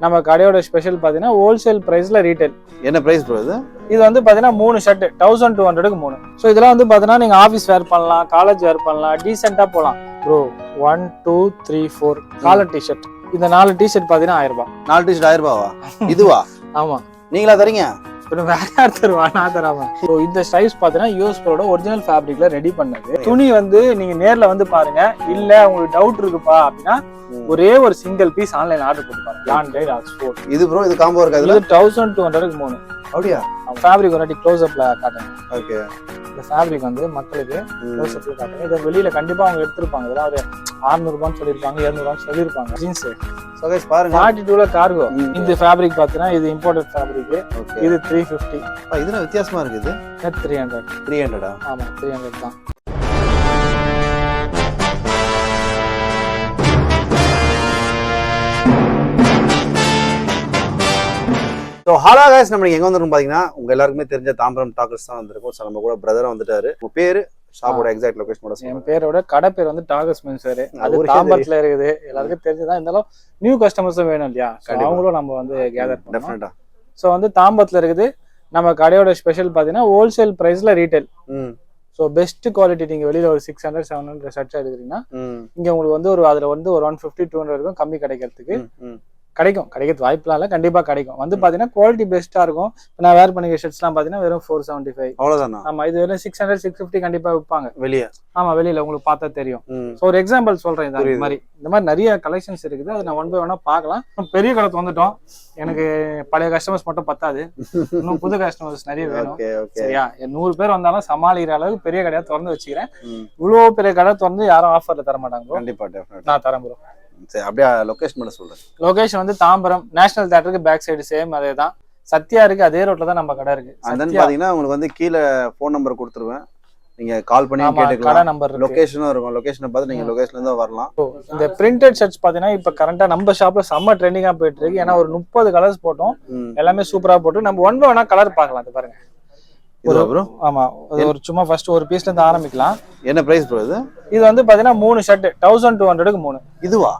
நம்ம கடையோட ஸ்பெஷல் பார்த்தீங்கன்னா ஹோல்சேல் ப்ரைஸில் ரீட்டைல். என்ன ப்ரைஸ் ப்ரோ இது? இது வந்து பார்த்தீங்கன்னா 3 ஷர்ட் 1200க்கு 3. ஸோ இதெல்லாம் வந்து பார்த்தீங்கன்னா நீங்கள் ஆஃபீஸ் வேர் பண்ணலாம், காலேஜ் வேர் பண்ணலாம், டீசெண்டாக போகலாம் ப்ரோ. 1 2 3 4 collar T shirt. இந்த 4 டிஷர்ட் பார்த்தீங்கன்னா 1000 ரூபாய். 4 டிஷர்ட் 1000 ரூபாவா? இதுவா? ஆமாம். நீங்களா தரீங்க? வேற யார் தருவா? நான் தராம. ஸோ இந்த ஸ்டைல்ஸ் பார்த்தீங்கன்னா யூஎஸ்போட ஒரிஜினல் ஃபேப்ரிக்ல ரெடி பண்ணது. துணி வந்து நீங்க நேர்ல வந்து பாருங்க. இல்ல உங்களுக்கு டவுட் இருக்குப்பா அப்படின்னா ஒரே ஒரு சிங்கிள் பீஸ் ஆன்லைன் ஆர்டர் போட்டு பாருங்க. லான் கைட் ஆக்ஸ்போர்ட். இது ப்ரோ இது காம்போ இருக்கா? இது 1200க்கு 3. அப்படியா? ஃபேப்ரிக் ஒரு க்ளோஸ் அப்ல காட்டுங்க. ஓகே. இந்த ஃபேப்ரிக் வந்து மக்களுக்கு க்ளோஸ் அப்ல காட்டுங்க. இத வெளியில கண்டிப்பா அவங்க எடுத்துப்பாங்க. இதெல்லாம் ஒரு 600 ரூபாய்னு சொல்லிருப்பாங்க, 700 ரூபாய்னு சொல்லிருப்பாங்க. ஜீன்ஸ். சோ गाइस பாருங்க 42ல கார்கோ. இந்த ஃபேப்ரிக் பார்த்தீங்கன்னா இது இம்போர்ட்டட் ஃபேப்ரிக். இது 350. இதுல வித்தியாசமா இருக்கு. இது 300. 300ஆ? ஆமா 300 தான். ஸோ ஹலோ गाइस, நம்ம எங்க வந்திருக்கோம் பாத்தீங்கன்னா உங்க எல்லாருக்குமே தெரிஞ்ச தாம்பரம் டாக்கர்ஸ் தான் வந்திருக்கோம். ஸோ நம்ம கூட பிரதரா வந்துட்டாரு. உங்க பேரு, ஷாப்போட எக்ஸாக்ட் லொகேஷனோட சொல்லுங்க. என் பேரோட கடை பேர் வந்து டாகர்ஸ் மென்ஸ் வேர். அது தாம்பரத்துல இருக்குது. எல்லாருக்கும் தெரிஞ்சதான். இருந்தாலும் நியூ கஸ்டமர்ஸும் வேணும் இல்லையா? அவங்களும் நம்ம வந்து கேதர் பண்ணோம். டெஃபினட்டா. ஸோ வந்து தாம்பரத்துல இருக்குது. நம்ம கடையோட ஸ்பெஷல் பாத்தீங்கன்னா ஹோல்சேல் பிரைஸ்ல ரீட்டைல். So best quality. நீங்க வெளியில ஒரு 600 700 ஷர்ட்ஸ் எடுக்கிறீங்கன்னா இங்க உங்களுக்கு வந்து ஒரு அதுல வந்து ஒரு 150 200 இருக்கும் கம்மி கிடைக்கிறதுக்கு கிடைக்கிறது வாய்ப்புலாம் இல்லை, கண்டிப்பா கிடைக்கும். வந்து பாத்தீங்கன்னா குவாலிட்டி பெஸ்டா இருக்கும். நான் வேர் பண்ணிக்க ஷர்ட்ஸ்லாம் பாத்தீங்கன்னா வெறும் 475. அவ்வளவுதானா? ஆமா, இது வெறும் 600 650 கண்டிப்பா விற்பாங்க வெளியே. ஆமா, வெளியில உங்களுக்கு பார்த்தா தெரியும். ஸோ ஒரு எக்ஸாம்பிள் சொல்றேன். இந்த மாதிரி நிறைய கலெக்ஷன்ஸ் இருக்குது. அதை நான் 1 by 1 பார்க்கலாம். பெரிய கடை வந்துட்டோம். எனக்கு பழைய கஸ்டமர்ஸ் மட்டும் பத்தாது, இன்னும் புது கஸ்டமர்ஸ் நிறைய வேணும். சரியா? 100 பேர் வந்தாலும் சமாளிக்கிற அளவுக்கு பெரிய கடையா திறந்து வச்சுக்கிறேன். இவ்வளவு பெரிய கடை திறந்து யாரும் ஆஃபர்ல தர மாட்டாங்க. கண்டிப்பா நான் தரேன் ப்ரோ. சரி, அப்படியே லொகேஷன் மட்டும் சொல்றேன். லொகேஷன் வந்து தாம்பரம் நேஷனல் தியேட்டருக்கு பேக் சைடு சேம் அதே தான். சத்யா இருக்கு, அதே ரோட்ல தான் நம்ம கடை இருக்கு. அதான் பாத்தீங்கன்னா உங்களுக்கு வந்து கீழே ஃபோன் நம்பர் கொடுத்துருவேன். நீங்க கால் பண்ணி கேட்டுக்கலாம். கடை நம்பர் லொகேஷனும் இருக்கும். லொகேஷனை பார்த்து நீங்க லொகேஷன்ல இருந்து வரலாம். இந்த பிரிண்டட் ஷர்ட்ஸ் பாத்தீங்கன்னா இப்ப கரண்டா நம்ம ஷாப்ல செம்ம ட்ரெண்டிங்கா போயிட்டு இருக்கு. ஏன்னா ஒரு 30 கலர்ஸ் போட்டோம். எல்லாமே சூப்பரா போட்டு நம்ம 1 by 1 கலர் பார்க்கலாம். அது பாருங்க. ஆமா, ஒரு சும்மா ஃபர்ஸ்ட் ஒரு பீஸ்ல இருந்து ஆரம்பிக்கலாம். என்ன பிரைஸ் ப்ரோ இது? இது வந்து பாத்தீங்கன்னா 3 ஷர்ட் 1200க்கு 3. இதுவா?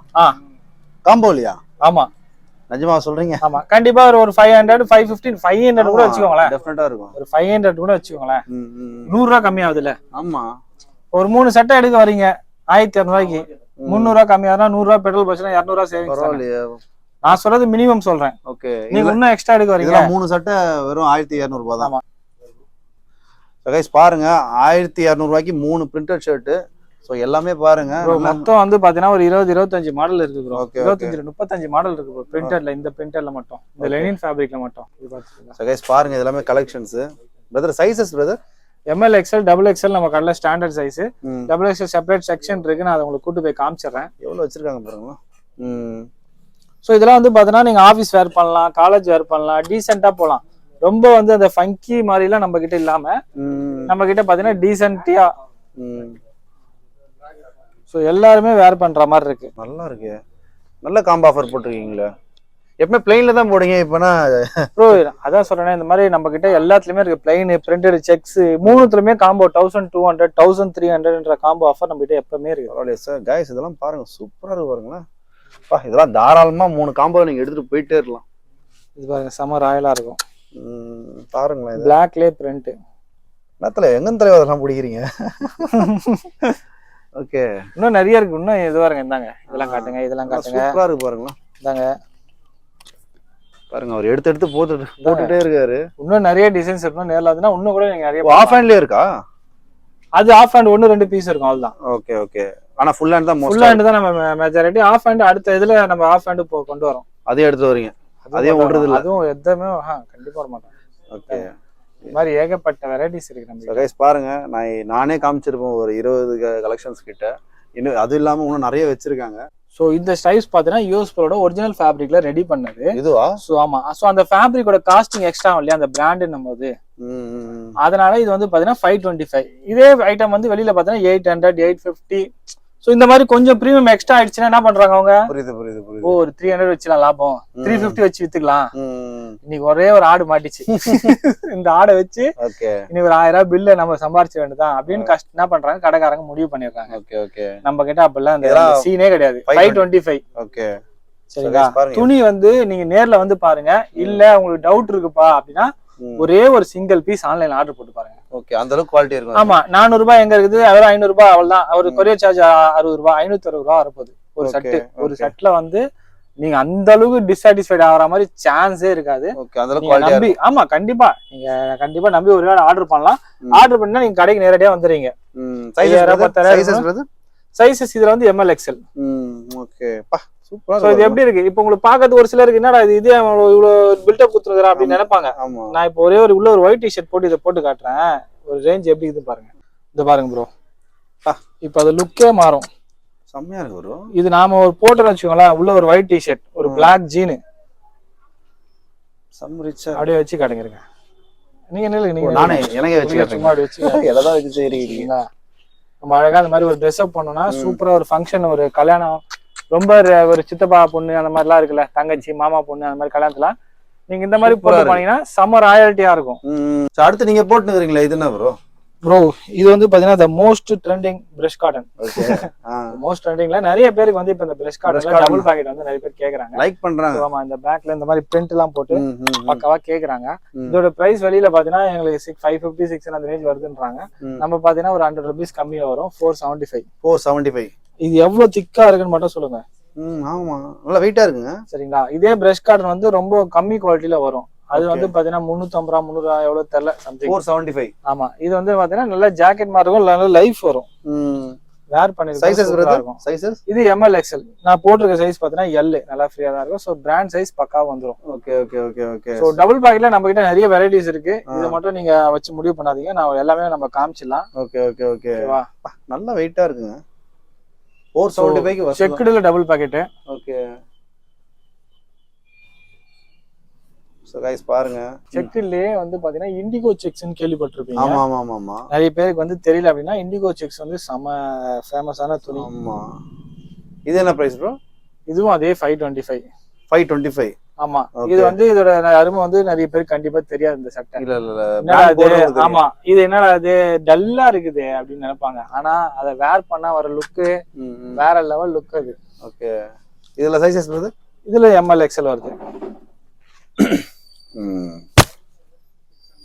காம்போ இல்லையா? ஆமா. நிஜமா சொல்றீங்க? ஆமா, கண்டிப்பா ஒரு 500 550 500 கூட வச்சுக்கோங்களேன். டெஃபினட்டா இருக்கும். ஒரு 500 கூட வச்சுக்கோங்களேன். 100 ரூபாய் கம்மி ஆகுதுல்ல? ஆமா. ஒரு 3 சட்டை எடுக்க வரீங்க 1200 ரூபாய்க்கு 300 ரூபாய் கம்மியா இருந்தா 100 ரூபாய் பெட்ரோல் பஸ்னா 200 ரூபாய் சேவிங்ஸ். நான் சொல்றது மினிமம் சொல்றேன். ஓகே. நீங்க இன்னும் எக்ஸ்ட்ரா எடுக்க வரீங்க. 3 சட்டை வெறும் 1200 ரூபாய் தான். கைஸ் பாருங்க, 1200 ரூபாய்க்கு 3 பிரிண்டட் ஷர்ட். சோ எல்லாமே பாருங்க. மொத்தம் வந்து பாத்தீங்கன்னா ஒரு 20 25 மாடல் இருக்கு ப்ரோ. 25 35 மாடல் இருக்கு ப்ரோ. பிரிண்டட்ல இந்த பிரிண்டட்ல மட்டும், இந்த லெனின் ஃபேப்ரிக்ல மட்டும். சோ கைஸ் பாருங்க, இதெல்லாம் collections. Brother sizes brother ML XL XXL நம்ம கடையில standard size. XXL separate section இருக்கு. நான் அதை உங்களுக்கு கூட்டி போய் காமிச்சிடுறேன். எவ்வளவு வச்சிருக்காங்க பாருங்க. சோ இதெல்லாம் வந்து பாத்தீங்கன்னா நீங்க ஆபீஸ் வேர் பண்ணலாம், காலேஜ் வேர் பண்ணலாம், டீசெண்டா போலாம். ரொம்ப வந்து அந்த ஃபங்கி மாதிரி எல்லாம் நம்ம கிட்ட இல்லாம நம்ம கிட்ட பாத்தீங்கன்னா டீசென்ட்டியா சோ எல்லாருமே வேர் பண்ற மாதிரி இருக்கு. நல்லா இருக்கு. நல்ல காம்போ ஆஃபர் போட்டிருக்கீங்களா? எப்பவுமே பிளைன்ல தான் போடுங்க. இப்பனா ப்ரோ அதான் சொல்றேன், இந்த மாதிரி நம்ம கிட்ட எல்லாத்துலயுமே இருக்கு. பிளைன், பிரிண்டட், செக்ஸ், மூணுத்துலயுமே காம்போ 1200 1300ன்ற காம்போ ஆஃபர் நம்ம கிட்ட எப்பவுமே இருக்கு. பரவாயில்லையா சார்? கைஸ் இதெல்லாம் பாருங்க, சூப்பரா இருக்கு பாருங்களேன். இதெல்லாம் தாராளமா 3 காம்போ நீங்க எடுத்துட்டு போயிட்டே இருக்கலாம். இது பாருங்க, செம ராயலா இருக்கும். பாருங்களேன், பிளாக்லே பிரிண்ட். நேரத்துல எங்க தலைவர் அதெல்லாம் பிடிக்கிறீங்க? ஓகே, இன்னும் நிறைய இருக்கு. இன்னும் இது பாருங்க, இந்தாங்க இதெல்லாம் காட்டுங்க, இதெல்லாம் காட்டுங்க. சூப்பரா இருக்கு பாருங்களேன். இந்தாங்க பாருங்க, அவர் எடுத்து போட்டுட்டே இருக்காரு. இன்னும் நிறைய டிசைன்ஸ் இருக்கும். நேர்ல அதுனா இன்னும் கூட நீங்க நிறைய ஆஃப் ஹேண்ட்லயே இருக்கா? அது ஆஃப் ஹேண்ட் 1-2 பீஸ் இருக்கும், அவ்வளவுதான். Okay okay. ஆனா ஃபுல் ஹேண்ட் தான் ஃபுல் ஹேண்ட் தான் நம்ம மெஜாரிட்டி. ஆஃப் ஹேண்ட் அடுத்த இதுல நம்ம ஆஃப் ஹேண்ட் கொண்டு வரோம். அதே எடுத்து வரீங்க? அதே ஓடுறது இல்ல? அதுவும் எதுமே கண்டிப்பா வர மாட்டோம். ஓகே, இந்த மாதிரி ஏகப்பட்ட வெரைட்டிஸ் இருக்கு நம்ம. கைஸ் பாருங்க, நானே காமிச்சிருப்பேன் ஒரு 20 கலெக்ஷன்ஸ் கிட்ட. இன்னும் அது இல்லாம இன்னும் நிறைய வச்சிருக்காங்க. ஸோ இந்த ஸ்டைல்ஸ் பார்த்தீங்கன்னா யூஎஸ்போட ஒரிஜினல் ஃபேப்ரிக்ல ரெடி பண்ணது. இதுவா? ஸோ ஆமா. ஸோ அந்த ஃபேப்ரிக்கோட காஸ்டிங் எக்ஸ்ட்ரா இல்லையா, அந்த பிராண்டுன்னும் போது அதனால இது வந்து பார்த்தீங்கன்னா 525. இதே ஐட்டம் வந்து வெளியில பார்த்தீங்கன்னா 800 850. சோ இந்த மாதிரி கொஞ்சம் பிரீமியம் எக்ஸ்ட்ரா ஆயிடுச்சுன்னா என்ன பண்றாங்க அவங்க? புரியுது. ஓ, ஒரு 300 வச்சுலாம் லாபம், 350 வச்சு வித்துக்கலாம். இன்னைக்கு ஒரே ஒரு ஆடு மாட்டிச்சு, இந்த ஆடை வச்சு இன்னைக்கு ஒரு 1000 ரூபாய் பில்ல நம்ம சம்பாரிச்ச வேண்டியதான் அப்படின்னு என்ன பண்றாங்க, கடைக்காரங்க முடிவு பண்ணிடுறாங்க. நம்ம கிட்ட அப்படிலாம் அந்த சீனே கிடையாது. 525. ஓகே. சரிங்களா? துணி வந்து நீங்க நேர்ல வந்து பாருங்க. இல்ல உங்களுக்கு டவுட் இருக்குப்பா அப்படின்னா ஒரே ஒரு சிங்கிள் பீஸ் ஆன்லைன்ல ஆர்டர் போட்டு பாருங்க. ஓகே, அந்த அளவுக்கு குவாலிட்டி இருக்கும். ஆமா, 400 ரூபாய் எங்க இருக்குது, அதாவது 500 ரூபாய் அவ்வளவுதான். ஒரு கொரியர் சார்ஜ் 60 ரூபாய், 560 ரூபாய் வரப்போகுது ஒரு செட்டு. ஒரு செட்ல வந்து நீங்க அந்த அளவுக்கு டிசாட்டிஸ்ஃபைட் ஆகிற மாதிரி சான்ஸே இருக்காது. நம்பி, ஆமா கண்டிப்பா நீங்க கண்டிப்பா நம்பி ஒரு வேளை ஆர்டர் பண்ணலாம். ஆர்டர் பண்ணா நீங்க கடைக்கு நேரடியா வந்துடுறீங்க. சைஸஸ் இதுல வந்து ML XL. ஓகே, இது எப்படி இருக்கு இப்ப உங்களுக்கு பாக்கிறது ஒரு சிலருக்கு என்னடா இது இவ்வளவு பில்டப் குத்துறா அப்படின்னு நினைப்பாங்க. நான் இப்ப ஒரே ஒரு உள்ள ஒரு ஒயிட் டிஷர்ட் போட்டு இதை போட்டு காட்டுறேன். ஒரு ரேஞ்ச் எப்படி இது பாருங்க. இது பாருங்க ப்ரோ, இப்ப அது லுக்கே மாறும். செம்மையா இருக்கு ப்ரோ. இது நாம ஒரு போட்டோன்னு வச்சுக்கோங்களேன், உள்ள ஒரு ஒயிட் டிஷர்ட், ஒரு பிளாக் ஜீனு, அப்படியே வச்சு காட்டுங்க. நீங்க நீங்க நானே எனக்கு வச்சு சும்மா அப்படி வச்சு எல்லாம் வச்சு செய்றீங்க. நம்ம அழகா அந்த மாதிரி ஒரு ட்ரெஸ் அப் பண்ணோம்னா சூப்பரா ஒரு ஃபங்க்ஷன், ஒரு கல்யாணம், ரொம்ப ஒரு சித்தப்பா பொண்ணு அந்த மாதிரிலாம் இருக்குல்ல, தங்கச்சி மாமா பொண்ணு அந்த மாதிரி கல்யாணத்துல நீங்க இந்த மாதிரி போட்டு போனீங்கன்னா செம்ம ராயல்ட்டியா இருக்கும். அடுத்து நீங்க போட்டுக்கிறீங்களா, இது என்ன ப்ரோ? இது வந்து பாத்தீங்கன்னா the most trending brush cotton. Most ட்ரெண்டிங்ல நிறைய பேருக்கு வந்து இப்ப இந்த brush cotton டபுள் பாக்கெட் வந்து நிறைய பேர் கேக்குறாங்க, லைக் பண்றாங்க. ஆமா, இந்த பேக்ல இந்த மாதிரி பிரிண்ட் எல்லாம் போட்டு பக்காவா கேக்குறாங்க. இதோட பிரைஸ் வெளியில பாத்தீங்கன்னா எங்களுக்கு 550 600 அந்த ரேஞ்ச் வருதுன்றாங்க. நம்ம பாத்தீங்கன்னா ஒரு 100 rupees கம்மியா வரும், 475. இது எவ்வளவு திக்கா இருக்குன்னு மட்டும் சொல்லுங்க. ஆமா, நல்லா வெயிட்டா இருக்குங்க. சரிங்களா? இதே பிரஷ் காட்டன் வந்து ரொம்ப கம்மி குவாலிட்டில வரும். அது வந்து பாத்தீங்கன்னா 350 300 எவ்வளவு தெரியல, சம்திங் 475. ஆமா, இது வந்து பாத்தீங்கன்னா நல்ல ஜாக்கெட் மாதிரி இருக்கும், நல்ல லைஃப் வரும். வேர் பண்ணி இருக்கும். சைஸஸ் இது ML XL. நான் போட்டிருக்க சைஸ் பாத்தீங்கன்னா L, நல்லா ஃப்ரீயா தான் இருக்கும். சோ பிராண்ட் சைஸ் பக்காவா வந்துரும். ஓகே. சோ டபுள் பாக்கெட்ல நம்ம கிட்ட நிறைய வெரைட்டிஸ் இருக்கு. இத மட்டும் நீங்க வச்சு முடிவு பண்ணாதீங்க, நான் எல்லாமே நம்ம காமிச்சிடலாம். ஓகே. நல்ல வெயிட்டா இருக்குங்க. 475 செக்குடுல double pocket. Okay. So guys பாருங்க, செக்குலயே வந்து பாத்தீங்கன்னா இண்டிகோ செக்ஸ்னு கேள்விப்பட்டிருப்பீங்க. ஆமா. நிறைய பேருக்கு வந்து தெரியல அப்படின்னா இண்டிகோ செக்ஸ் வந்து செம ஃபேமஸான துணி. ஆமா. இது என்ன பிரைஸ் ப்ரோ? இதுவும் அதே 525. ஆமா, இது வந்து இதோட அருமை வந்து நிறைய பேருக்கு கண்டிப்பா தெரியாது இந்த சட்டை. இல்ல ஆமா, இது என்னடா இது டல்லா இருக்குது அப்படின்னு நினைப்பாங்க. ஆனா அதை வேர் பண்ணா வர லுக்கு வேற லெவல் லுக் அது. ஓகே. இதுல சைஸஸ் வருது, இதுல ML XL வருது.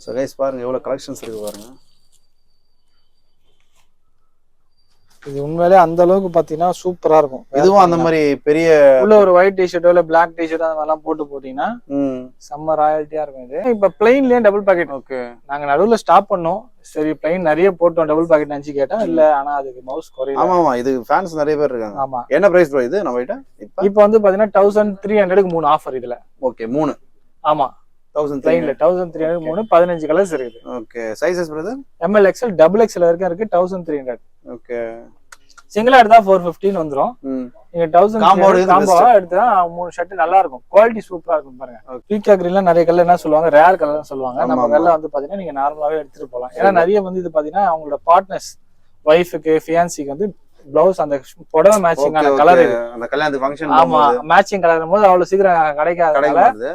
சோ गाइस பாருங்க எவ்வளவு கலெக்ஷன்ஸ் இருக்கு பாருங்க. இது உண்மையிலே அந்த அளவுக்கு பாத்தீங்கன்னா சூப்பரா இருக்கும். இதுவும் அந்த மாதிரி பெரிய உள்ள ஒரு ஒயிட் டிஷர்ட்டோ இல்ல பிளாக் டிஷர்ட் அந்த மாதிரிலாம் போட்டு போட்டீங்கன்னா செம்ம ராயல்ட்டியா இருக்கும். இது இப்ப பிளைன்லயே டபுள் பாக்கெட். ஓகே, நாங்க நடுவுல ஸ்டாப் பண்ணோம். சரி பிளைன் நிறைய போட்டோம், டபுள் பாக்கெட் நினைச்சு கேட்டா இல்ல, ஆனா அதுக்கு மவுஸ் குறையும். ஆமா, இது ஃபேன்ஸ் நிறைய பேர் இருக்காங்க. ஆமா. என்ன பிரைஸ் ப்ரோ இது நம்ம கிட்ட? இப்போ வந்து பாத்தீங்கன்னா 1300க்கு 3 ஆஃபர் இதுல. ஓகே, 3. ஆமா, 1300 1300 15 கலர்ஸ் இருக்குது. Okay. Sizes brother? ML XL double XL வரைக்கும் இருக்கு. 1300. ஓகே. சிங்கிளா எடுத்தா 415 வந்துரும். நீங்க 1000 காம்போவா எடுத்தா 3 ஷர்ட் நல்லா இருக்கும். குவாலிட்டி சூப்பரா இருக்கும் பாருங்க. பீக்கா கிரீன்ல நிறைய கலர் என்ன சொல்லுவாங்க, ரேர் கலர் சொல்லுவாங்க. நம்ம வெல்ல வந்து பாத்தீங்கன்னா நீங்க நார்மலாவே எடுத்துட்டு போலாம். ஏன்னா நிறைய வந்து இது பாத்தீங்கன்னா அவங்களோட பார்ட்னர்ஸ் வைஃப்க்கு ஃபியான்சிக்கு வந்து பிளவுஸ் அந்த புடவை மேட்சிங்கான கலர், அந்த கல்யாண ஃபங்க்ஷன் ஆமா மேட்சிங் கலர் போது அவ்வளவு சீக்கிரம் கிடைக்காது,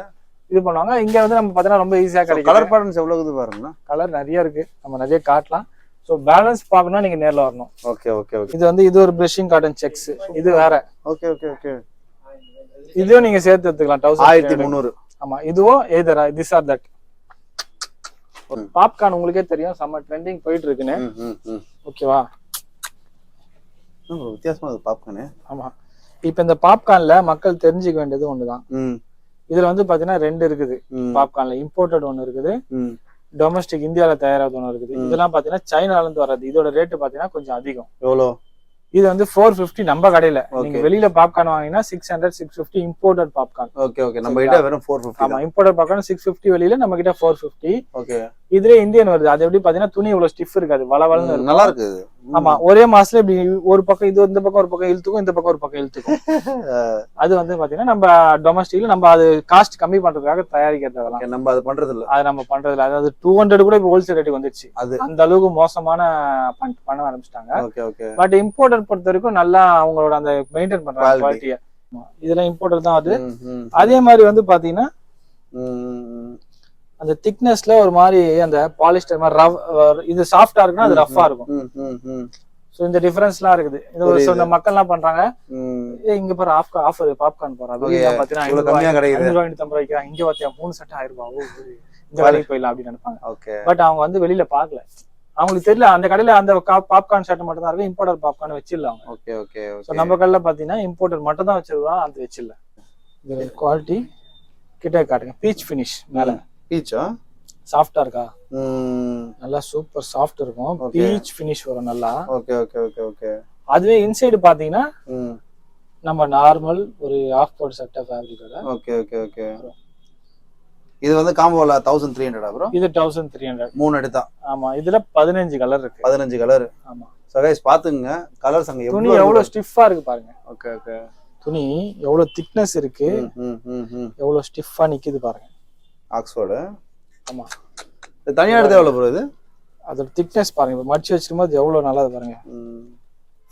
இது பண்ணுவாங்க. இங்க வந்து நம்ம பாத்தீங்கன்னா ரொம்ப ஈஸியா கிடைக்கும். கலர் பேட்டர்ன்ஸ் எவ்வளவு இது பாருங்க, கலர் நிறைய இருக்கு, நம்ம நிறைய காட்டலாம். சோ பேலன்ஸ் பார்க்கணும்னா நீங்க நேர்ல வரணும். ஓகே. இது வந்து இது ஒரு பிரஷிங் காட்டன் செக்ஸ், இது வேற. ஓகே. இதுவும் நீங்க சேர்த்து எடுத்துக்கலாம் 1300. ஆமா, இதுவும் ஏதரா திஸ் ஆர் தட். பாப்கார்ன் உங்களுக்கே தெரியும் செம்ம ட்ரெண்டிங் போயிட்டு இருக்குன்னு. ஓகேவா? வித்தியாசமா இருக்கு பாப்கார்ன். ஆமா, இப்ப இந்த பாப்கார்ன்ல மக்கள் தெரிஞ்சுக்க வேண்டியது ஒண்ணுதான். இதுல வந்து பாத்தீங்கன்னா 2 இருக்குது பாப்கார்ன்ல. இம்போர்ட்டட் ஒன்னு இருக்குது, டொமஸ்டிக் இந்தியால தயாராது ஒன்று இருக்குது. இதெல்லாம் பாத்தீங்கன்னா சைனால இருந்து வர்றது. இதோட ரேட் பாத்தீங்கன்னா கொஞ்சம் அதிகம். எவ்வளோ? இது வந்து 450 நம்ம கடையில. நீங்க வெளியில பாப்கார்ன் வாங்கினா 600 650 இம்போர்ட்டட் பாப்கார்ன். ஓகே. நம்ம கிட்ட வெறும் 450. ஆமா, இம்போர்ட்டட் பாப்கார்ன் 650 வெளியில, நம்ம கிட்ட 450. ஓகே. இதுல இந்தியன் வருது. அது எப்படி பாத்தீங்கன்னா துணி இவ்வளவு ஸ்டிஃப் இருக்காது, வளவளன்னு இருக்கும், நல்லா இருக்கு. ஆமா, ஒரே மாசத்துல இப்படி ஒரு பக்கம் இது இந்த பக்கம் ஒரு பக்கம் இழுத்துக்கும், இந்த பக்கம் ஒரு பக்கம் இழுத்துக்கும். அது வந்து பாத்தீங்கன்னா நம்ம டொமஸ்டிக்ல நம்ம அது காஸ்ட் கம்மி பண்றதுக்காக தயாரிக்கிறதெல்லாம் நம்ம அது பண்றது இல்ல. அது நம்ம பண்றது இல்ல. அதாவது 200 கூட இப்போ ஹோல்சேல் ரேட்டுக்கு வந்துருச்சு. அது அந்த அளவுக்கு மோசமான பண்ண ஆரம்பிச்சிட்டாங்க. பட் இம்போர்ட்டட் பொறுத்த வரைக்கும் நல்லா அவங்களோட அந்த மெயின்டைன் பண்றாங்க குவாலிட்டியை. இதெல்லாம் இம்போர்ட்டட் தான். அது அதே மாதிரி வந்து பாத்தீங்கன்னா அந்த திக்னஸ்ல ஒரு மாதிரி அந்த பாலிஸ்டர் மாதிரி ரஃப், இது சாஃப்டா இருக்குன்னா அது ரஃப்பா இருக்கும். ஸோ இந்த டிஃபரன்ஸ்லாம் இருக்குது இது ஒரு சொன்ன மக்கள்லாம் பண்றாங்க இங்க பாரு ஆஃபர் பாப்கார்ன் போறாங்க கம்மியா கிடைக்குது 550 ரூபாய்க்கு இங்க பாத்தியா 3 செட் 1000 ரூபாய் இந்த வேலைக்கு போயிடலாம் அப்படின்னு நினைப்பாங்க பட் அவங்க வந்து வெளியில பாக்கல அவங்களுக்கு தெரியல அந்த கடையில அந்த பாப்கார்ன் ஷர்ட் மட்டும் தான் இருக்கு இம்போர்ட்டர் பாப்கார்ன் வச்சிடல அவங்க ஓகே ஓகே ஸோ நம்ம கடையில பாத்தீங்கன்னா இம்போர்ட்டர் மட்டும் தான் வச்சிருக்கோம் அந்த வச்சிடல இது குவாலிட்டி கிட்ட காட்டுங்க பீச் ஃபினிஷ் மேல பீச்சா சாஃப்டா இருக்கா நல்லா சூப்பர் சாஃப்ட் இருக்கும் பீச் ஃபினிஷ் வரும் நல்லா ஓகே ஓகே ஓகே ஓகே அதுவே இன்சைடு பாத்தீங்கன்னா நம்ம நார்மல் ஒரு ஆஃப்கோட் சட்டை ஃபேப்ரிக்கோட ஓகே ஓகே ஓகே இது வந்து காம்போல 1300 bro இது 1300 மூணு எடுத்தா ஆமா இதுல 15 கலர் இருக்கு 15 கலர் ஆமா சோ गाइस பாத்துங்க கலர்ஸ் அங்க துணி எவ்வளவு ஸ்டிஃபா இருக்கு பாருங்க ஓகே ஓகே துணி எவ்வளவு திக்னஸ் இருக்கு எவ்வளவு ஸ்டிஃபா நிக்குது பாருங்க ஆக்ஸ்ஃபோர்ட் ஆமா இது தனியா எடுத்தா எவ்வளவு ப்ரோ இது அதோட திக்னஸ் பாருங்க இப்ப மடிச்சு வச்சிருக்கும்போது எவ்வளவு நல்லா பாருங்க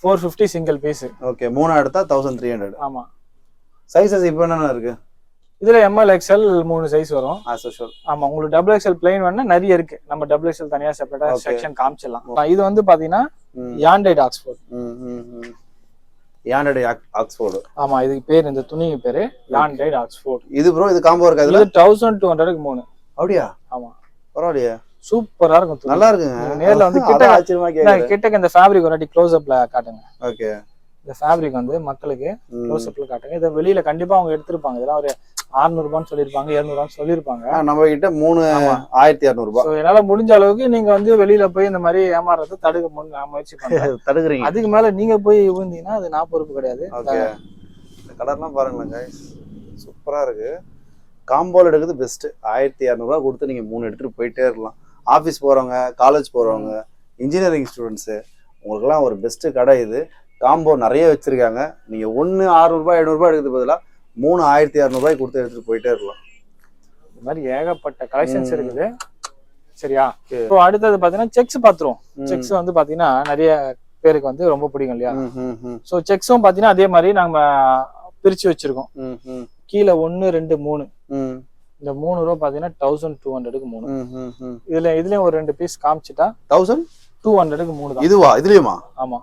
450 சிங்கிள் பீஸ் ஓகே மூணா எடுத்தா 1300 ஆமா சைஸஸ் இப்போ என்னென்ன இருக்கு இதுல ML XL 3 சைஸ் வரும் as usual ஆமா உங்களுக்கு டபுள் XL பிளைன் வேணா நிறைய இருக்கு நம்ம டபுள் XL தனியா செப்பரேட்டா செக்ஷன் காமிச்சிடலாம் இது வந்து பாத்தீங்கன்னா யாண்டைட் ஆக்ஸ்ஃபோர்ட் யாண்டைட் ஆக்ஸ்ஃபோர்ட் ஆமா இதுக்கு பேர் இந்த துணிக்கு பேரு யாண்டைட் ஆக்ஸ்ஃபோர்ட் இது ப்ரோ இது காம்போ இருக்கு அதுல 1200 க்கு 3 அப்படியே ஆமா பரவாயில்லையே சூப்பரா இருக்கும் நல்லா இருக்குங்க நேர்ல வந்து கிட்ட இந்த ஃபேப்ரிக் ஒரு க்ளோஸ் அப்ல காட்டுங்க ஓகே இந்த ஃபேப்ரிக் வந்து மக்களுக்கு க்ளோஸ் அப்ல காட்டுங்க இத வெளியில கண்டிப்பா அவங்க எடுத்துப்பாங்க இதெல்லாம் ஒரு 600 ரூபான்னு சொல்லிருப்பாங்க 700 ரூபான்னு சொல்லிருப்பாங்க நம்ம கிட்ட 3200 ரூபாய் சோ என்னால முடிஞ்ச அளவுக்கு நீங்க வந்து வெளியில போய் இந்த மாதிரி ஏமாறத தடுக்க முயற்சி பண்ணுங்க தடுக்குறீங்க அதுக்கு மேல நீங்க போய் விழுந்தீங்கன்னா அது நான் பொறுப்பு கிடையாது ஓகே இந்த கலர்லாம் பாருங்களேன் गाइस சூப்பரா இருக்கு காம்போல எடுக்கிறது பெஸ்ட் 1200 ரூபாய் கொடுத்து நீங்க 3 எடுத்துட்டு போயிட்டே இருக்கலாம் ஆபீஸ் போறவங்க காலேஜ் போறவங்க இன்ஜினியரிங் ஸ்டூடெண்ட்ஸ் உங்களுக்குலாம் ஒரு பெஸ்ட் கடை இது காம்போ நிறைய வச்சிருக்காங்க நீங்க 1 600 ரூபாய் 700 ரூபாய் எடுக்கிறது பதிலா 3 1600 ரூபாய் கொடுத்து எடுத்துட்டு போயிட்டே இருக்கலாம் இந்த மாதிரி ஏகப்பட்ட கலெக்ஷன்ஸ் இருக்குது சரியா இப்போ அடுத்தது பாத்தீங்கன்னா செக்ஸ் பாத்துருவோம் செக்ஸ் வந்து பாத்தீங்கன்னா நிறைய பேருக்கு வந்து ரொம்ப பிடிக்கும் இல்லையா சோ செக்ஸும் பாத்தீங்கன்னா அதே மாதிரி நாம பிரிச்சு வச்சிருக்கோம் கீழே 1 2 3 இந்த 3 ரூபா பாத்தீங்கன்னா 1200க்கு 3 இதுலயும் ஒரு 2 பீஸ் காமிச்சிட்டா 1200க்கு 3 தான் இதுவா இதுலயுமா ஆமா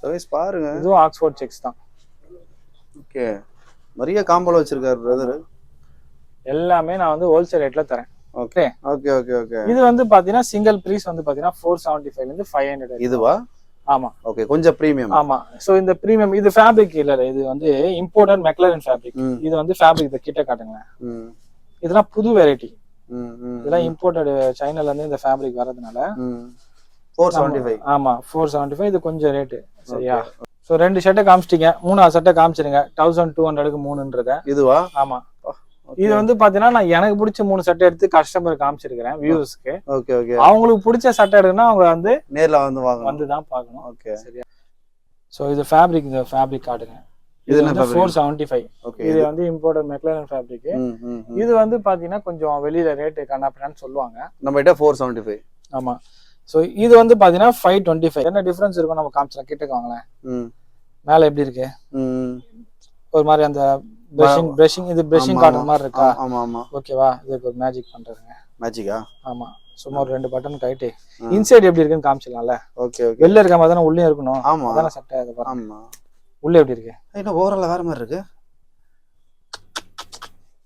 சைஸ் பாருங்க இதுவும் ஆக்ஸ்ஃபோர்ட் செக்ஸ் தான் ஓகே நிறைய காம்போல வச்சிருக்காரு பிரதர் எல்லாமே நான் வந்து ஹோல்சேல் ரேட்ல தரேன் ஓகே ஓகே ஓகே ஓகே இது வந்து பாத்தீங்கன்னா சிங்கிள் பீஸ் வந்து பாத்தீங்கன்னா 475 ல இருந்து 500 இதுவா ஆமா ஓகே கொஞ்சம் பிரீமியம் ஆமா சோ இந்த பிரீமியம் இது ஃபேப்ரிக் இல்ல இது வந்து இம்போர்ட்டட் மெக்லரன் ஃபேப்ரிக் இது வந்து ஃபேப்ரிக் கிட்ட காட்டுங்க இதெல்லாம் புது வெரைட்டி இதெல்லாம் இம்போர்ட்டட் சைனால இருந்து இந்த ஃபேப்ரிக் வரதுனால 475 ஆமா 475 இது கொஞ்சம் ரேட் சரியா சோ 2 ஷர்ட் காமிச்சிட்டீங்க 3 ஷர்ட் காமிச்சிருங்க 1200க்கு 3ன்றத இதுவா ஆமா இது வந்து பாத்தீங்கன்னா நான் எனக்கு பிடிச்ச 3 சட்டை எடுத்து கஸ்டமர் காமிச்சிருக்கிறேன் வியூவர்ஸ்க்கு ஓகே ஓகே அவங்களுக்கு பிடிச்ச சட்டை எடுக்கணும்னா அவங்க வந்து நேர்ல வந்து தான் பார்க்கணும் ஓகே சரியா சோ இது ஃபேப்ரிக் இந்த ஃபேப்ரிக் காட்டுங்க இது வந்து 475 ஓகே இது வந்து இம்போர்ட்டட் மெக்லரன் ஃபேப்ரிக் இது வந்து பாத்தீங்கன்னா கொஞ்சம் வெளியில ரேட் கண்ணாப்பின்னு சொல்லுவாங்க நம்ம கிட்ட 475 ஆமா சோ இது வந்து பாத்தீங்கன்னா 525 என்ன டிஃபரன்ஸ் இருக்கும் நம்ம காமிச்சலாம் கிட்டக்கு வாங்களேன் மேல எப்படி இருக்கு ஒரு மாதிரி அந்த பிரஷிங் இது பிரஷிங் காட்டுற மாதிரி இருக்கா ஆமா ஆமா ஓகேவா இதுக்கு ஒரு மேஜிக் பண்றதுங்க மேஜிக்கா ஆமா சும்மா ஒரு 2 பட்டன் கைட்டு இன்சைட் எப்படி இருக்குன்னு காமிச்சலாம்ல ஓகே ஓகே வெளில இருக்க மாதிரி தானே உள்ளே இருக்கணும் ஆமா அதான சட்டை அது பாருங்க ஆமா உள்ள எப்படி இருக்கு என்ன ஓவரால் வேற மாதிரி இருக்கு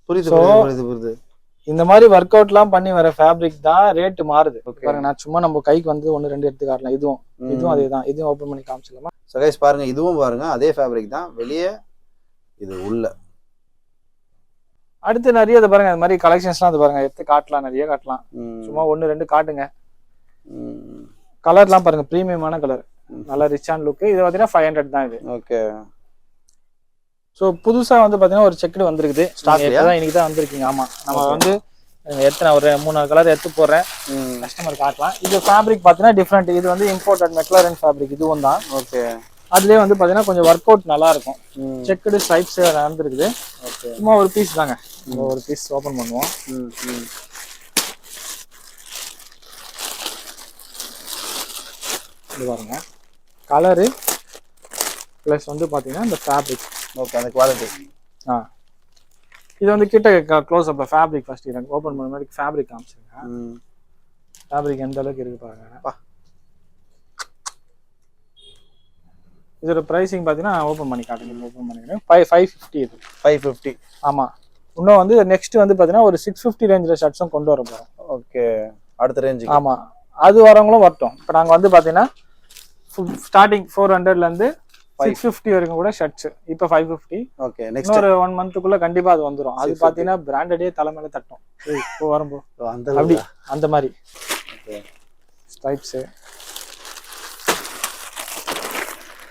புரியுது இந்த மாதிரி ஒர்க் அவுட்லாம் பண்ணி வர ஃபேப்ரிக் தான் ரேட் மாறுது பாருங்க நான் சும்மா நம்ம கைக்கு வந்து 1 2 எடுத்து காட்டலாம் இதுவும் அதேதான் இதுவும் ஓபன் பண்ணி காமிச்சலாமா சோ गाइस பாருங்க இதுவும் பாருங்க அதே ஃபேப்ரிக் தான் வெளியே இது உள்ள அடுத்து நிறைய இது பாருங்க இந்த மாதிரி கலெக்ஷன்ஸ்லாம் அது பாருங்க எடுத்து காட்டலாம் நிறைய காட்டலாம் சும்மா 1 2 காட்டுங்க கலர்லாம் பாருங்க பிரீமியமான கலர் நல்ல ரிச் அண்ட் லுக் இது பாத்தீங்கன்னா 500 தான் இது ஓகே சோ புதுசா வந்து பாத்தீங்கன்னா ஒரு செக்குடு வந்திருக்குது இன்னைக்கு தான் வந்திருக்கீங்க ஆமா நம்ம வந்து எத்தனை ஒரு 3 கலர் எடுத்து போடுறேன் கஸ்டமர் காட்டலாம் இது ஃபேப்ரிக் பாத்தீங்கன்னா டிஃப்ரெண்ட் இது வந்து இம்போர்ட்டட் மெக்லரன் ஃபேப்ரிக் இதுவும் தான் ஓகே அதுலயே வந்து பாத்தீங்கன்னா கொஞ்சம் ஒர்க் அவுட் நல்லா இருக்கும் செக்குடு ஸ்ட்ரைப்ஸ் நடந்துருக்குது சும்மா ஒரு பீஸ் தாங்க ஒரு பீஸ் ஓபன் பண்ணுவோம் இது பாருங்க கலரு பிளஸ் வந்து பாத்தீங்கன்னா இந்த ஃபேப்ரிக் ஓகே அந்த குவாலிட்டி இது வந்து கிட்ட க்ளோஸ் அப் ஃபேப்ரிக் ஃபர்ஸ்ட் எனக்கு ஓபன் பண்ண மாதிரி ஃபேப்ரிக் காமிச்சிருங்க ஃபேப்ரிக் எந்த அளவுக்கு இருக்கு பாருங்க இதோட பிரைசிங் பார்த்தீங்கன்னா ஓப்பன் பண்ணி காட்டுங்க, ஓப்பன் பண்ணிக்கிறேன். 550 இது 550. ஆமாம். இன்னும் வந்து நெக்ஸ்ட் வந்து பார்த்தீங்கன்னா ஒரு 650 ரேஞ்சில் ஷர்ட்ஸும் கொண்டு வர போகிறோம். ஓகே, அடுத்த ரேஞ்சு. ஆமாம், அது வரவங்களும் வரட்டும். இப்போ நாங்கள் வந்து பார்த்தீங்கன்னா ஸ்டார்டிங் 400லேருந்து 650 வரைக்கும் கூட ஷர்ட்ஸ். இப்போ 550. ஓகே, நெக்ஸ்ட் இன்னொரு 1 மந்த்துக்குள்ள கண்டிப்பா அது வந்துடும். அது பார்த்தீங்கன்னா பிராண்டடே தலைமையில தட்டும். இப்போ வரும்போ அப்படி அந்த மாதிரி ஸ்ட்ரைப்ஸ்.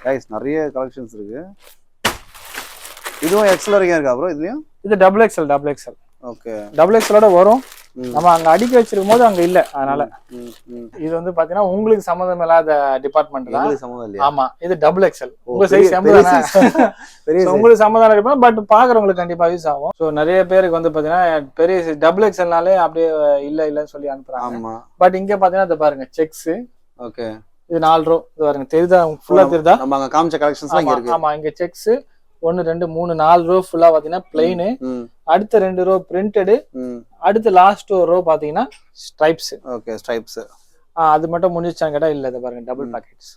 கைஸ் நிறைய கலெக்ஷன்ஸ் இருக்கு. இதுவும் எக்ஸல் வரைக்கும் இருக்கா ப்ரோ? இதுலயும் இது டபுள் எக்ஸல். ஓகே, டபுள் எக்ஸலோட வரும். நம்ம அங்க அடிக்க வச்சிருக்கும் போது அங்க இல்ல, அதனால இது வந்து பாத்தீங்கன்னா உங்களுக்கு சம்மந்தம் இல்லாத டிபார்ட்மெண்ட் தான். சம்மந்தம் இல்லையா? ஆமா, இது டபுள் எக்ஸல். உங்க சைஸ் உங்களுக்கு சம்மந்தம் இருக்கும், பட் பாக்குறவங்களுக்கு கண்டிப்பா யூஸ் ஆகும். ஸோ நிறைய பேருக்கு வந்து பாத்தீங்கன்னா பெரிய டபுள் எக்ஸல்னாலே அப்படியே இல்லன்னு சொல்லி அனுப்புறாங்க. பட் இங்க பாத்தீங்கன்னா இதை பாருங்க, செக்ஸ். ஓகே, இது 4 ரோ. இது பாருங்க, தெரியுதா? ஃபுல்லா தெரியுதா? நம்ம அங்க காமிச்ச கலெக்ஷன்ஸ் இங்க இருக்கு. ஆமா, இங்க செக்ஸ் 1 2 3 4 ரோ ஃபுல்லா பாத்தீங்கன்னா பிளைன். அடுத்த 2 ரோ பிரிண்டட். அடுத்து லாஸ்ட் ஒரு ரோ பாத்தீங்கன்னா ஸ்ட்ரைப்ஸ். Okay, stripes. அது மட்டும் முடிஞ்சிச்சான்னு கேட்டா இல்ல. இத பாருங்க, டபுள் பாக்கெட்ஸ்.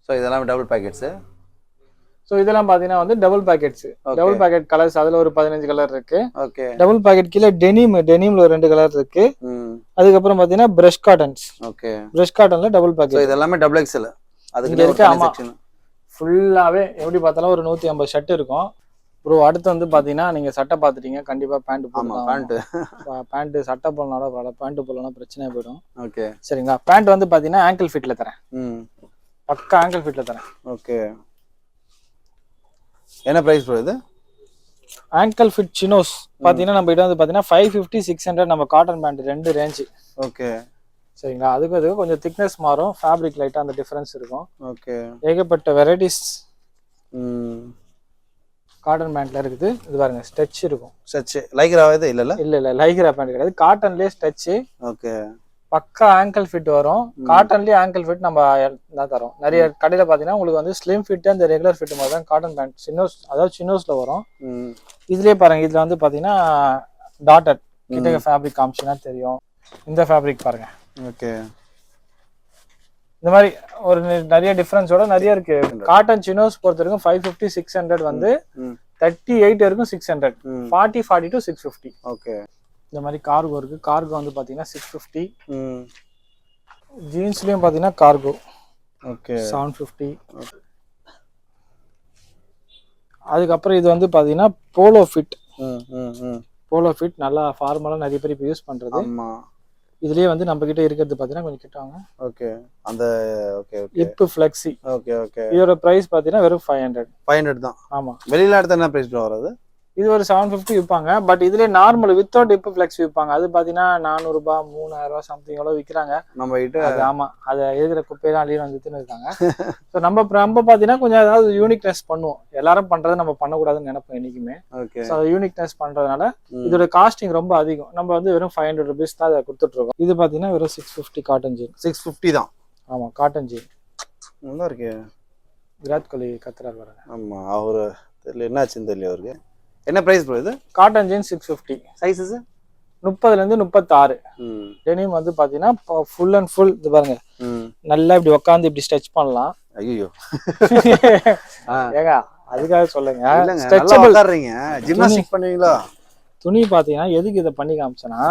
சோ இதெல்லாம் டபுள் பாக்கெட்ஸ். சோ இதெல்லாம் பாத்தீங்கன்னா வந்து double pockets. Double pocket colours அதுல ஒரு 15 கலர் இருக்கு. ஓகே, டபுள் பாக்கெட் கீழ டெனிம்ல ஒரு 2 கலர் இருக்கு. அதுக்கு அப்புறம் பாத்தீங்கன்னா பிரஷ் காட்டன்ஸ். ஓகே, பிரஷ் காட்டன்ல டபுள் பாக்கெட். சோ இதெல்லாம் டபுள் எக்ஸ்எல். அதுக்கு இருக்கு. ஆமா, ஃபுல்லாவே எப்படி பார்த்தாலும் ஒரு 150 ஷர்ட் இருக்கும் ப்ரோ. அடுத்து வந்து பாத்தீங்கன்னா நீங்க சட்டை பாத்துட்டீங்க, கண்டிப்பா பேண்ட் போடணும். பேண்ட் சட்டை போடனால பேண்ட் போடலன்னா பிரச்சனை போயிடும். ஓகே, சரிங்களா? பேண்ட் வந்து பாத்தீங்கன்னா ஆங்கிள் ஃபிட்ல தரேன். பக்கா ஆங்கிள் ஃபிட்ல தரேன். ஓகே, என்ன பிரைஸ் ப்ரோ இது? ஆங்கிள் ஃபிட் சினோஸ் பாத்தீங்கன்னா நம்ம கிட்ட வந்து பாத்தீங்கன்னா 550 600 நம்ம காட்டன் பேண்ட் 2 ரேஞ்ச். ஓகே, சரிங்களா? அதுக்கு கொஞ்சம் திக்னஸ் மாறும், ஃபேப்ரிக் லைட்டா அந்த டிஃபரன்ஸ் இருக்கும். ஓகே, ஏகப்பட்ட வெரைட்டிஸ் காட்டன் பேண்ட்ல இருக்குது. இது பாருங்க, ஸ்ட்ரெச் இருக்கும். ஸ்ட்ரெச் லைக்ரா இது இல்ல லைக்ரா பேண்ட் கிடையாது, காட்டன்லயே ஸ்ட்ரெச். ஓகே, பக்கா ஆங்கிள் ஃபிட் வரும். காட்டன்லயே ஆங்கிள் ஃபிட் நம்ம தான் தரோம். நிறைய கடையில பாத்தீங்கன்னா உங்களுக்கு வந்து ஸ்லிம் ஃபிட் அந்த ரெகுலர் ஃபிட் மாதிரி தான் காட்டன் பேண்ட் சின்னோஸ், அதாவது சின்னோஸ்ல வரும். இதுலயே பாருங்க, இதுல வந்து பாத்தீங்கன்னா டாட்டட் கிட்ட ஃபேப்ரிக் காமிச்சுன்னா தெரியும். இந்த ஃபேப்ரிக் பாருங்க. ஓகே, இந்த மாதிரி ஒரு நிறைய டிஃபரன்ஸோட நிறைய இருக்கு. காட்டன் சினோஸ் பொறுத்த வரைக்கும் 550 600 வந்து 38 வரைக்கும் 600, 40 40 to 650. ஓகே, இந்த மாதிரி கார்கோ இருக்கு. கார்கோ வந்து பாத்தீங்கன்னா 650. ஜீன்ஸ்லயும் பாத்தீங்கன்னா கார்கோ. ஓகே, 750. அதுக்கப்புறம் இது வந்து பாத்தீங்கன்னா போலோ ஃபிட். போலோ ஃபிட் நல்லா ஃபார்மலா நிறைய பேர் இப்போ யூஸ் பண்றது. இதுலயே வந்து நம்ம கிட்ட இருக்கிறது பாத்தீங்கன்னா கொஞ்சம் கிட்ட வாங்க. ஓகே, அந்த okay okay hip flexi. Okay okay, இதோட பிரைஸ் பாத்தீங்கன்னா வெறும் 500 தான். ஆமா, வெளியில எடுத்தா என்ன பிரைஸ் வராது? இது ஒரு 750 விற்பாங்க. பட் இதுல நார்மல் வித்தவுட் ஹிப் ஃப்ளெக்ஸ் விற்பாங்க. அது பாத்தீங்கன்னா 400 ரூபாய் 3000 ரூபாய் சம்திங் எவ்வளவு விற்கிறாங்க நம்ம கிட்ட. ஆமா, அதை எழுதுற குப்பையெல்லாம் அள்ளி வந்துட்டு இருக்காங்க. ஸோ நம்ம பாத்தீங்கன்னா கொஞ்சம் ஏதாவது யூனிக்னஸ் பண்ணுவோம். எல்லாரும் பண்றதை நம்ம பண்ணக்கூடாதுன்னு நினைப்போம் என்னைக்குமே. ஸோ அதை யூனிக்னஸ் பண்றதுனால இதோட காஸ்டிங் ரொம்ப அதிகம். நம்ம வந்து வெறும் 500 rupees தான் அதை கொடுத்துட்டு இருக்கோம். இது பாத்தீங்கன்னா வெறும் 650 காட்டன் ஜீன். 650 தான். ஆமா, காட்டன் ஜீன் நல்லா இருக்கு. விராட் கோலி கத்துறாரு பாருங்க. ஆமா, அவரு தெரியல என்னாச்சுன்னு தெரியல அவருக்கு. என்ன பிரைஸ் ப்ரோ இது? Cotton jeans 650. சைஸஸ் 30 ல இருந்து 36. டெனிம் வந்து பாத்தீங்கன்னா ஃபுல் அண்ட் ஃபுல். இது பாருங்க, நல்லா இப்படி உட்காந்து இப்படி ஸ்ட்ரெச் பண்ணலாம். ஐயோ ஏங்க, அதுக்காக சொல்லுங்க. ஸ்ட்ரெச்சபிள் ஜிம்னாஸ்டிக் பண்ணுவீங்களா? துணி பாத்தீங்கன்னா எதுக்கு இதை பண்ணி காமிச்சேன்னா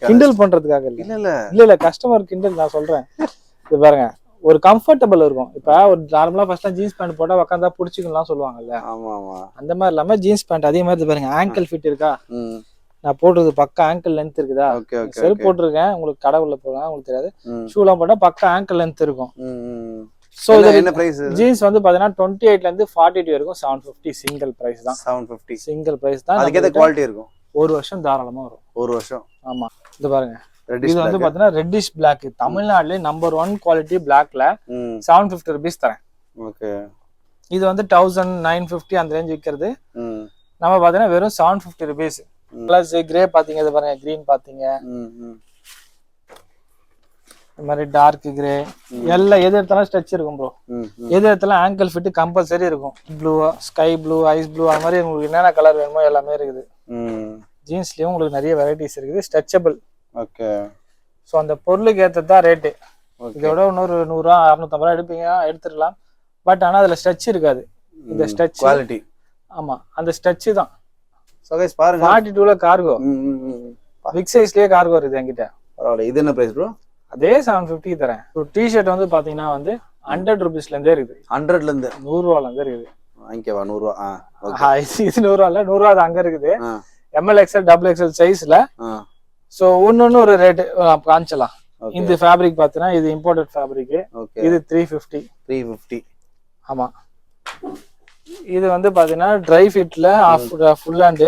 கிண்டல் பண்றதுக்காக இல்ல கஸ்டமர் கிண்டல் நான் சொல்றேன். இது பாருங்க, ஒரு கம்ஃபர்டபிள் இருக்கும். இப்ப ஒரு நார்மலா ஃபர்ஸ்ட் ஜீன்ஸ் பேண்ட் போட்டா உட்காந்தா புடிச்சுக்கலாம் சொல்லுவாங்கல்ல. ஆமா ஆமா, அந்த மாதிரி இல்லாம ஜீன்ஸ் பேண்ட் அதே மாதிரி பாருங்க, ஆங்கிள் ஃபிட் இருக்கா? நான் போடுறது பக்கா ஆங்கிள் லென்த் இருக்குதா? செருப்பு போட்டிருக்கேன், உங்களுக்கு கடவுள்ல போடுறேன் உங்களுக்கு தெரியாது. ஷூ எல்லாம் போட்டா பக்கா ஆங்கிள் லென்த் இருக்கும். சோ என்ன பிரைஸ்? ஜீன்ஸ் வந்து பாத்தீங்கன்னா 28 ல இருந்து 42 வரைக்கும் 750 சிங்கிள் பிரைஸ் தான். 750 சிங்கிள் பிரைஸ் தான். அதுக்கு ஏத்த குவாலிட்டி இருக்கும். ஒரு வருஷம் தாராளமா வரும். ஒரு வருஷம். ஆமா, இது பாருங்க, இது வந்து பாத்தீங்கன்னா ரெட்டிஷ் பிளாக். தமிழ்நாட்டுல நம்பர் 1 குவாலிட்டி பிளாக்ல 750 rupees தரேன். ஓகே, இது வந்து 1950 அந்த ரேஞ்ச் விற்கிறது. நம்ம பாத்தீங்கன்னா வெறும் 750 rupees. பிளஸ் கிரே பாத்தீங்க, இது பாருங்க, கிரீன் பாத்தீங்க, இந்த மாதிரி டார்க் கிரே எல்லாம் எது எடுத்தாலும் ஸ்ட்ரெச் இருக்கும் ப்ரோ. எது எடுத்தாலும் ஆங்கிள் ஃபிட் கம்பல்சரி இருக்கும். Blue, sky blue, ice blue, அது மாதிரி உங்களுக்கு என்னென்ன கலர் வேணுமோ எல்லாமே இருக்குது. ஜீன்ஸ்லயும் உங்களுக்கு நிறைய வெரைட்டிஸ் இருக்குது, ஸ்ட்ரெச்சபிள். ஓகே, ஸோ அந்த பொருளுக்கு ஏற்றது தான் ரேட்டு. இதோட இன்னொரு 100 ரூபா 650 ரூபா எடுப்பீங்க, எடுத்துடலாம். பட் ஆனா அதுல ஸ்ட்ரெச் இருக்காது. இந்த ஸ்ட்ரெச் குவாலிட்டி. ஆமா அந்த ஸ்ட்ரெச் தான். சோ கைஸ் பாருங்க 42ல கார்கோ பிக் சைஸ்லயே கார்கோ இருக்குது என்கிட்ட. பரவாயில்ல. இது என்ன பிரைஸ் ப்ரோ? அதே 750 தரேன். ஒரு டிஷர்ட் வந்து பாத்தீங்கன்னா வந்து 100 rupeesல இருந்தே இருக்குது. 100ல இருந்து 100 ரூபாயில இருந்தே இருக்குது. வாங்கிக்கவா 100 ரூபா? இது 100 ரூபா இல்ல, 100 ரூபா அங்க இருக்குது. ML XL XXL சைஸ்ல. சோ ஒன்னொன்னு ஒரு ரேட் காமிச்சலாம். இந்த ஃபேப்ரிக் பாத்தீங்கன்னா இது இம்போர்ட்டட் ஃபேப்ரிக். இது 350. ஆமா. இது வந்து பாத்தீங்கன்னா ட்ரை ஃபிட்ல ஃபுல் ஹேண்ட்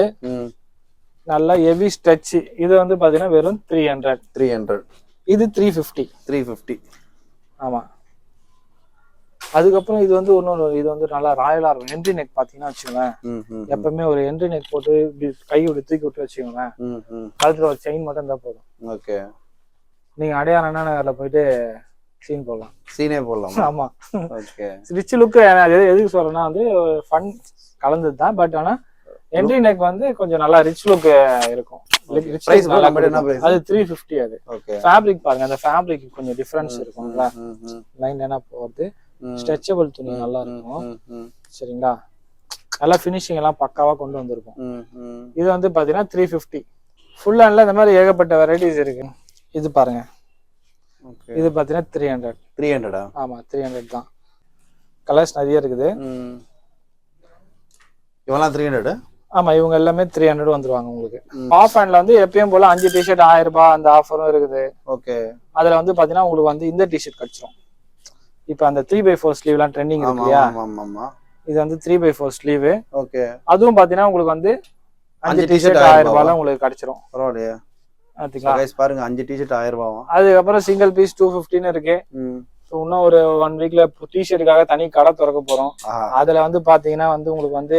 நல்லா ஹெவி ஸ்ட்ரெச். இது வந்து பாத்தீங்கன்னா வெறும் 300. இது 350. ஆமா. அதுக்கப்புறம் இது வந்து இன்னொரு இது வந்து நல்லா ராயலா இருக்கும். ஹென்ரி நெக் பாத்தீங்கன்னா வச்சுக்கோங்களேன், எப்பவுமே ஒரு ஹென்ரி நெக் போட்டு கை விட்டு தூக்கி விட்டு வச்சுக்கோங்களேன், கழுத்துல ஒரு செயின் மட்டும் இருந்தா போதும். ஓகே. நீங்க அடையார் அண்ணா நகர்ல போயிட்டு சீன் போடலாம். சீனே போடலாம். ஆமா. ஓகே. ரிச் லுக் எதுக்கு சொல்றேன்னா வந்து ஃபன் கலந்தது தான். பட் ஆனா ஹென்ரி நெக் வந்து கொஞ்சம் நல்லா ரிச் லுக் இருக்கும். அது 350. அது ஃபேப்ரிக் பாருங்க, அந்த ஃபேப்ரிக் கொஞ்சம் டிஃபரன்ஸ் இருக்கும்ல. லைன் என்ன போறது, ஸ்ட்ரெச்சபிள் துணி நல்லா இருக்கும். சரிங்களா, நல்லா ஃபினிஷிங் எல்லாம் பக்காவா கொண்டு வந்திருக்கும். இது வந்து பாத்தீங்கன்னா 350. ஃபுல் ஹேண்ட்ல இந்த மாதிரி ஏகப்பட்ட வெரைட்டிஸ் இருக்கு. இது பாருங்க, இது பாத்தீங்கன்னா 300. ஆமா 300 தான். கலர்ஸ் நிறைய இருக்குது. இவெல்லாம் 300. ஆமா, இவங்க எல்லாமே 300 வந்துருவாங்க உங்களுக்கு. ஆஃப் ஹேண்ட்ல வந்து எப்பயும் போல 5 டிஷர்ட் 1000 ரூபாய் அந்த ஆஃபரும் இருக்குது. ஓகே. அதுல வந்து பாத்தீங்கன்னா உங்களுக்கு வந்து இந்த டிஷர்ட் கிடைச்சிரும். இப்ப அந்த 3x4 ஸ்லீவ்லாம் ட்ரெண்டிங் இருக்கு இல்லையா? இது வந்து 3x4 ஸ்லீவ். ஓகே. அதுவும் பாத்தீங்கன்னா உங்களுக்கு வந்து 5 டிஷர்ட் 1000 ரூபாய்ல உங்களுக்கு கிடைச்சிரும். பரவாயில்லையா? பாருங்க 5 டிஷர்ட் 1000 ரூபாய். அதுக்கப்புறம் சிங்கிள் பீஸ் 250 இருக்கு. இன்னும் ஒரு 1 வீக்ல டிஷர்ட்டுக்காக தனி கடை திறக்க போறோம். அதுல வந்து பாத்தீங்கன்னா வந்து உங்களுக்கு வந்து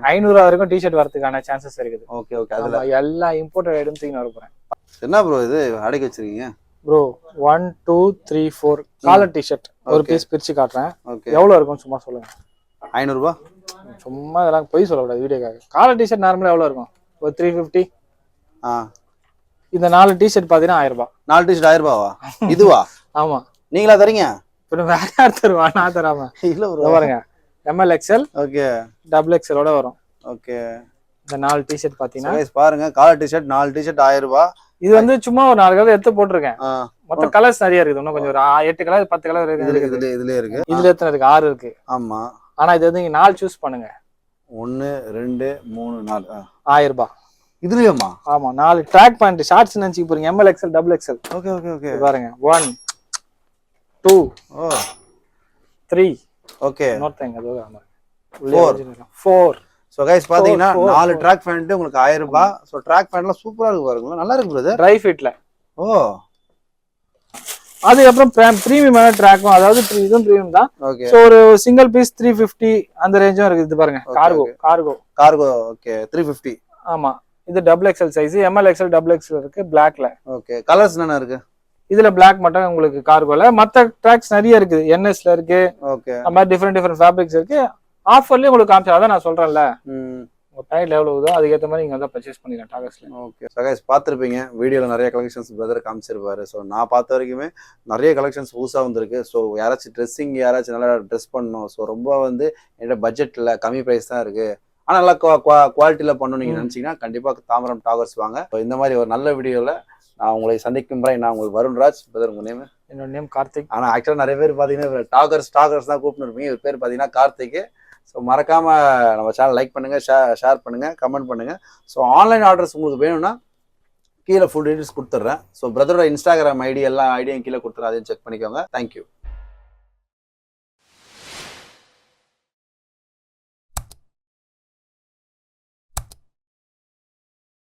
500 வரைக்கும் டிஷர்ட் வரதுக்கான சான்சஸ் இருக்குது. Okay okay. அதுல எல்லா இம்போர்ட்டட் ஐட்டம்ஸ் தூக்கி வர போறேன். என்ன ப்ரோ இது அடக்கி வச்சிருக்கீங்க? ப்ரோ 1 2 3 4 காலர் டிஷர்ட் ஒரு பீஸ் பிரிச்சு காட்டுறேன். எவ்வளவு இருக்கும் சும்மா சொல்லுங்க. 500 ரூபாய். சும்மா இதெல்லாம் போய் சொல்லக்கூடாது வீடியோக்காக. காலர் டிஷர்ட் நார்மலா எவ்வளவு இருக்கும்? ஒரு 350. இந்த 4 டிஷர்ட் பாத்தீங்கன்னா 1000 ரூபாய். 4 டிஷர்ட் 1000 ரூபாவா? இதுவா? ஆமா. நீங்களா தரீங்க? வேற யார் தருவா? நான் தராம. இல்ல ப்ரோ பாருங்க, ML XL ஓகே XXL ஓட வரும். ஓகே. இந்த 4 டிஷர்ட் பாத்தீங்கன்னா गाइस பாருங்க, காலர் டிஷர்ட் 4 டிஷர்ட் 1000 ரூபாய். இது வந்து சும்மா ஒரு 4 கலர் எடுத்து போட்டிருக்கேன். மொத்த கலர்ஸ் நிறைய இருக்குது. இன்னும் கொஞ்சம் ஒரு 8 கலர் 10 கலர் இருக்கு. இதுல இருக்கு. இதுல எத்தனை இருக்கு? 6 இருக்கு. ஆமா. ஆனா இது வந்து நீங்க 4 சூஸ் பண்ணுங்க. 1 2 3 4 1000 ரூபாய். இதுலயுமா? ஆமா. 4 ட்ராக் பேண்ட் ஷார்ட்ஸ் நினைச்சு போறீங்க. ML XL XXL. Okay okay okay. பாருங்க 1 2 3 ஓகே. இன்னொருத்தங்க அது ஆமா 4. சோ गाइस பாத்தீங்கன்னா 4 ட்ராக் பேண்ட் உங்களுக்கு 1000 ரூபாய். சோ ட்ராக் பேண்ட்லாம் சூப்பரா இருக்கு பாருங்க. நல்லா இருக்கு பிரதர். ட்ரை ஃபிட்ல. ஓ. அதுக்கப்புறம் பிரீமியமான ட்ராக்கும், அதாவது இதுவும் பிரீமியம் தான். சோ ஒரு சிங்கிள் பீஸ் 350 அந்த ரேஞ்சும் இருக்கு. இது பாருங்க கார்கோ ஓகே 350. ஆமா. இது XXL size. ML XL XXL இருக்கு பிளாக்ல. ஓகே. கலர்ஸ் என்னென்ன இருக்கு? இதுல பிளாக் மட்டும் உங்களுக்கு கார்கோல. மத்த ட்ராக்ஸ் நிறைய இருக்கு. NSல இருக்கு. ஓகே. அந்த மாதிரி டிஃபரெண்ட் ஃபேப்ரிக்ஸ் இருக்கு. ஆஃபர்லயே உங்களுக்கு காமிச்சா அதான் நான் சொல்றேன்ல. உங்க டைல் எவ்வளவுதோ அதுக்கேற்ற மாதிரி நீங்க வந்து பர்ச்சேஸ் பண்ணிக்கலாம் டாகஸ்ல. ஓகே. ஸோ गाइस பார்த்துருப்பீங்க வீடியோல நிறைய கலெக்ஷன்ஸ் பிரதர் காமிச்சிருப்பாரு. ஸோ நான் பார்த்த வரைக்குமே நிறைய கலெக்ஷன்ஸ் புதுசாக வந்திருக்கு. ஸோ யாராச்சும் ட்ரெஸ்ஸிங் யாராச்சும் நல்லா ட்ரெஸ் பண்ணணும், ஸோ ரொம்ப வந்து என்னோட பட்ஜெட்ல கம்மி ப்ரைஸ் தான் இருக்கு, ஆனால் நல்லா குவாலிட்டியில பண்ணணும் நீங்க நினைச்சீங்கன்னா கண்டிப்பா தாம்பரம் டாகர்ஸ் வாங்க. இந்த மாதிரி ஒரு நல்ல வீடியோல நான் உங்களை சந்திக்கும் முறை நான் உங்களுக்கு வருண்ராஜ். பிரதர் உங்க நேம்? என்னோட நேம் கார்த்திக். ஆனால் ஆக்சுவலாக நிறைய பேர் பார்த்தீங்கன்னா டாகர்ஸ் தான் கூப்பிட்டு இருப்பீங்க. இவர் பேர் பார்த்தீங்கன்னா கார்த்திக். ஸோ மறக்காம நம்ம சேனல் லைக் பண்ணுங்க, ஷேர் பண்ணுங்க, கமெண்ட் பண்ணுங்க. ஸோ ஆன்லைன் ஆர்டர்ஸ் உங்களுக்கு வேணும்னா கீழே ஃபுல் டீடைல்ஸ் கொடுத்துட்றேன். ஸோ பிரதரோட இன்ஸ்டாகிராம் ஐடி எல்லா ஐடியும் கீழே கொடுத்துறேன், அதையும் செக் பண்ணிக்கோங்க. தேங்க்யூ.